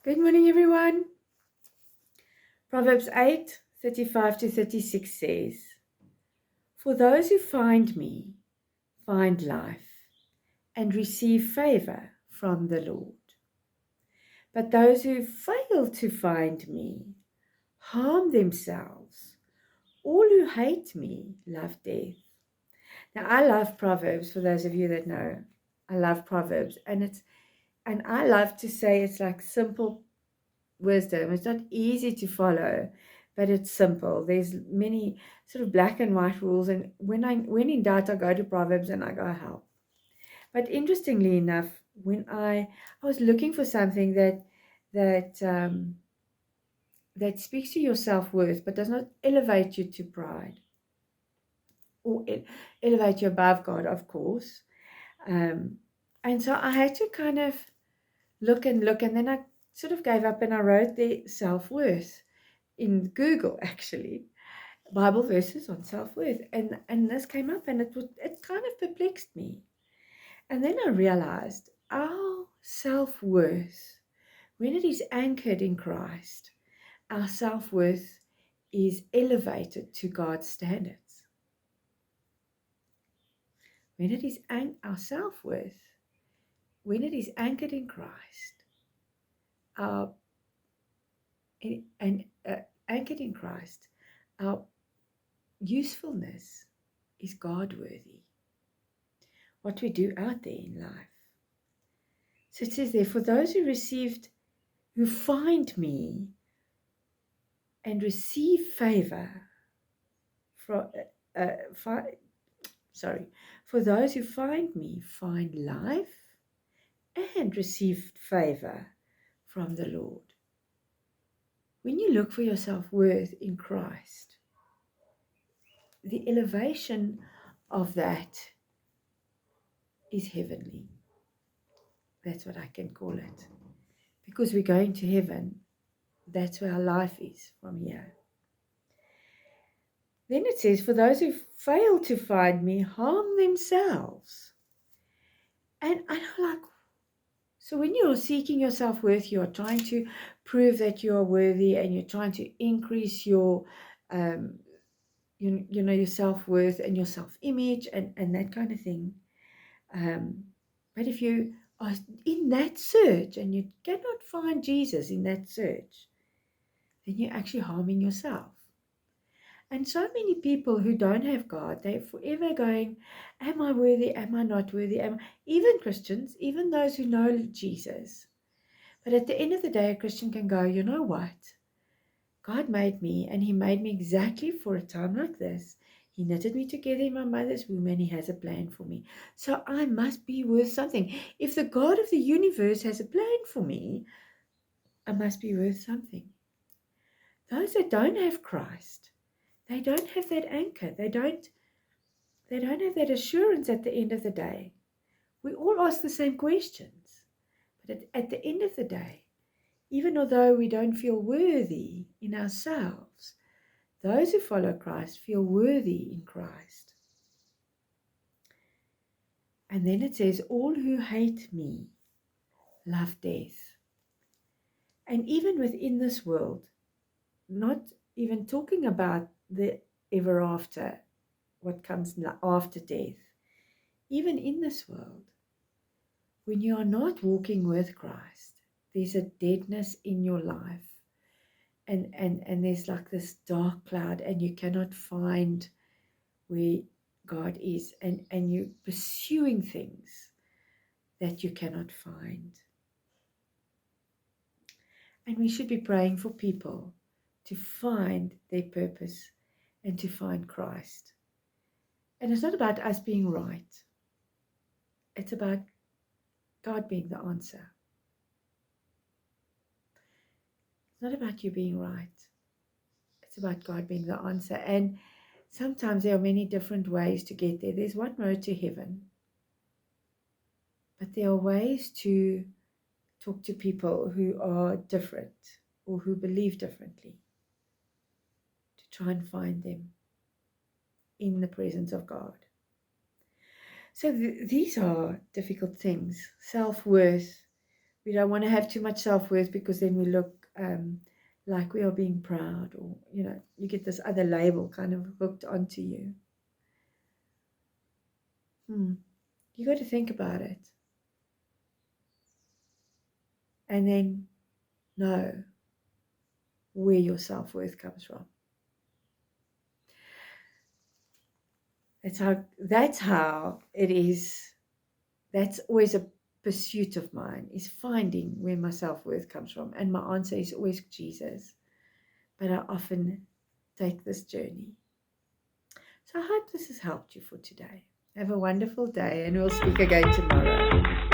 Good morning, everyone. Proverbs 8:35 to 36 says, For those who find me find life and receive favor from the Lord. But those who fail to find me harm themselves. All who hate me love death. Now, I love Proverbs, for those of you that know. I love Proverbs, and I love to say it's like simple wisdom. It's not easy to follow, but it's simple. There's many sort of black and white rules, and when in doubt, I go to Proverbs and I go help. But interestingly enough, when I was looking for something that that speaks to your self worth, but does not elevate you to pride or elevate you above God, of course. Um, and so I had to kind of look and look, and then I sort of gave up and I wrote the self worth in Google, actually, Bible verses on self-worth, and this came up, and it kind of perplexed me. And then I realized our self-worth, when it is anchored in Christ, our self-worth is elevated to God's standards. When it is our self-worth, when it is anchored in Christ, our and anchored in Christ, our usefulness is God worthy. What we do out there in life. So it says there, for those who find me and receive favor from, fi, sorry, for those who find me find life and receive favor from the Lord. When you look for your self-worth in Christ, the elevation of that is heavenly. That's what I can call it. Because we're going to heaven, that's where our life is from here. Then it says, for those who fail to find me harm themselves. And I'm like, so when you're seeking your self-worth, you're trying to prove that you are worthy, and you're trying to increase your, your self-worth and your self-image and that kind of thing. But if you are in that search and you cannot find Jesus in that search, then you're actually harming yourself. And so many people who don't have God, they're forever going, am I worthy? Am I not worthy? Even Christians, even those who know Jesus. But at the end of the day, a Christian can go, you know what? God made me, and He made me exactly for a time like this. He knitted me together in my mother's womb, and He has a plan for me. So I must be worth something. If the God of the universe has a plan for me, I must be worth something. Those that don't have Christ, they don't have that anchor. They don't have that assurance at the end of the day. We all ask the same questions. But at the end of the day, even although we don't feel worthy in ourselves, those who follow Christ feel worthy in Christ. And then it says, all who hate me love death. And even within this world, not even talking about the ever after, what comes after death, even in this world, when you are not walking with Christ, there's a deadness in your life. And there's like this dark cloud, and you cannot find where God is. And you're pursuing things that you cannot find. And we should be praying for people to find their purpose and to find Christ. And it's not about us being right. It's about God being the answer. It's not about you being right. It's about God being the answer. And sometimes there are many different ways to get there. There's one road to heaven. But there are ways to talk to people who are different or who believe differently, to try and find them in the presence of God. So these are difficult things. Self-worth, We don't want to have too much self-worth because then we look like we are being proud, or, you get this other label kind of hooked onto you. You got to think about it. And then know where your self-worth comes from. That's how it is. That's always a pursuit of mine, is finding where my self-worth comes from. And my answer is always Jesus. But I often take this journey. So I hope this has helped you for today. Have a wonderful day, and we'll speak again tomorrow.